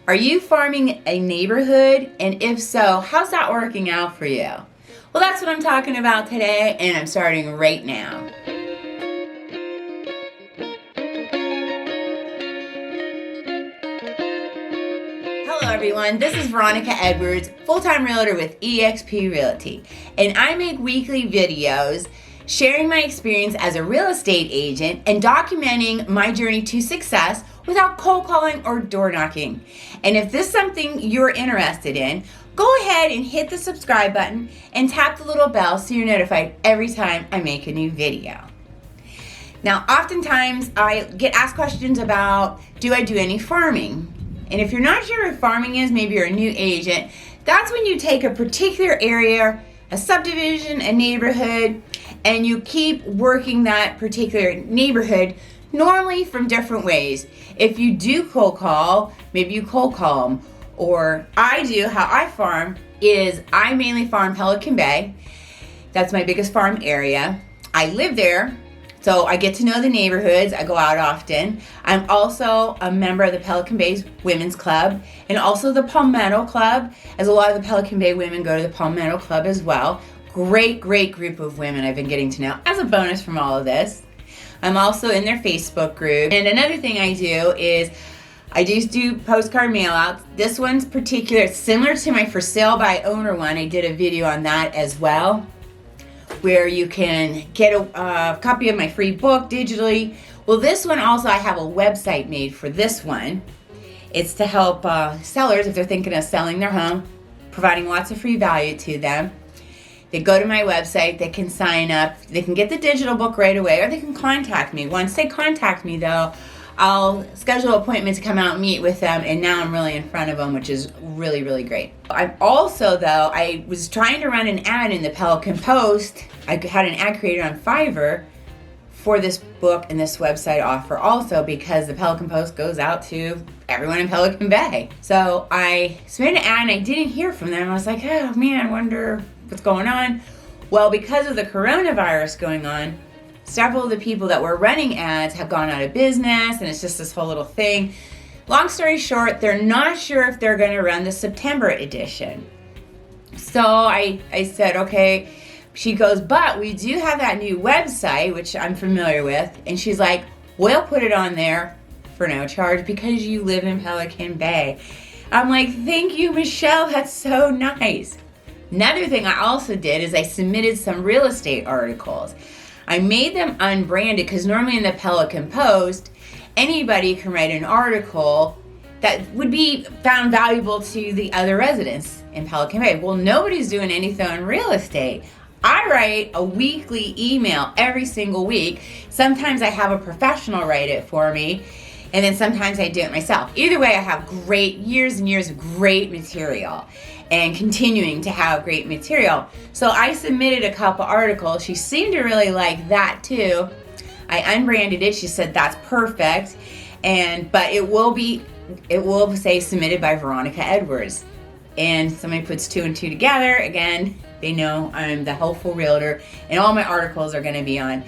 Are you farming a neighborhood? And if so, how's that working out for you? Well, that's what I'm talking about today, and I'm starting right now. Hello everyone, this is Veronica Edwards, full-time realtor with eXp Realty, and I make weekly videos sharing my experience as a real estate agent and documenting my journey to success without cold calling or door knocking. And if this is something you're interested in, go ahead and hit the subscribe button and tap the little bell so you're notified every time I make a new video. Now, oftentimes I get asked questions about, do I do any farming? And if you're not sure what farming is, maybe you're a new agent, that's when you take a particular area, a subdivision, a neighborhood, and you keep working that particular neighborhood, normally from different ways. If you do cold call, maybe you cold call them. Or I do, how I farm is I mainly farm Pelican Bay. That's my biggest farm area. I live there, so I get to know the neighborhoods. I go out often. I'm also a member of the Pelican Bay Women's Club and also the Palmetto Club, as a lot of the Pelican Bay women go to the Palmetto Club as well. Great group of women I've been getting to know as a bonus from all of this. I'm also in their Facebook group. And another thing I do is I do postcard mail outs. This one's particular, it's similar to my for sale by owner one. I did a video on that as well, where you can get a copy of my free book digitally. Well, this one also, I have a website made for this one. It's to help sellers if they're thinking of selling their home, providing lots of free value to them. They go to my website, they can sign up, they can get the digital book right away, or they can contact me. Once they contact me though, I'll schedule an appointment to come out and meet with them, and now I'm really in front of them, which is really great. I'm also though, I was trying to run an ad in the Pelican Post. I had an ad created on Fiverr for this book and this website offer also, because the Pelican Post goes out to everyone in Pelican Bay. So I submitted an ad and I didn't hear from them. I was like, oh man, I wonder what's going on. Well, because of the coronavirus going on, several of the people that were running ads have gone out of business, and it's just this whole little thing. Long story short, they're not sure if they're going to run the September edition. So I said, okay. She goes, but we do have that new website, which I'm familiar with. And she's like, we'll put it on there for no charge because you live in Pelican Bay. I'm like, thank you, Michelle. That's so nice. Another thing I also did is I submitted some real estate articles. I made them unbranded because normally in the Pelican Post, anybody can write an article that would be found valuable to the other residents in Pelican Bay. Well, nobody's doing anything on real estate. I write a weekly email every single week. Sometimes I have a professional write it for me, and then sometimes I do it myself. Either way, I have great years and years of great material and continuing to have great material. So I submitted a couple articles. She seemed to really like that too. I unbranded it. She said that's perfect, but it will say submitted by Veronica Edwards. And somebody puts two and two together. Again, they know I'm the helpful realtor, and all my articles are going to be on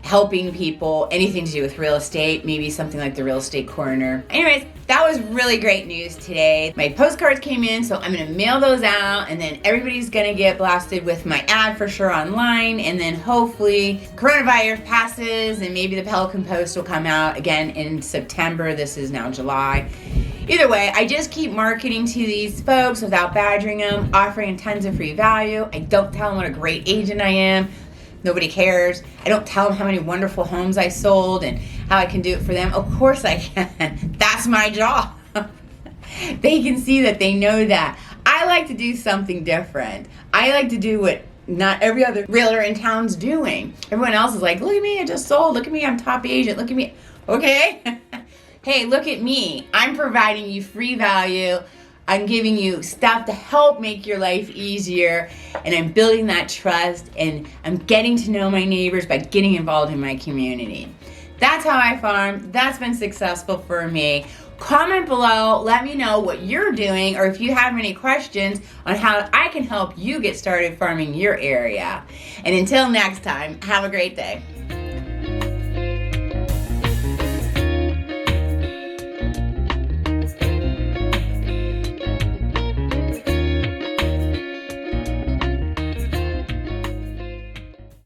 helping people, anything to do with real estate, maybe something like the real estate corner. Anyways, that was really great news today. My postcards came in, so I'm going to mail those out, and then everybody's going to get blasted with my ad for sure online, and then hopefully coronavirus passes and maybe the Pelican Post will come out again in September. This is now July. Either way, I just keep marketing to these folks without badgering them, offering tons of free value. I don't tell them what a great agent I am. Nobody cares. I don't tell them how many wonderful homes I sold and how I can do it for them. Of course I can. That's my job. They can see that, they know that. I like to do something different. I like to do what not every other realtor in town's doing. Everyone else is like, look at me, I just sold. Look at me, I'm top agent. Look at me. Okay? Hey, look at me. I'm providing you free value. I'm giving you stuff to help make your life easier, and I'm building that trust, and I'm getting to know my neighbors by getting involved in my community. That's how I farm. That's been successful for me. Comment below, let me know what you're doing, or if you have any questions on how I can help you get started farming your area. And until next time, have a great day.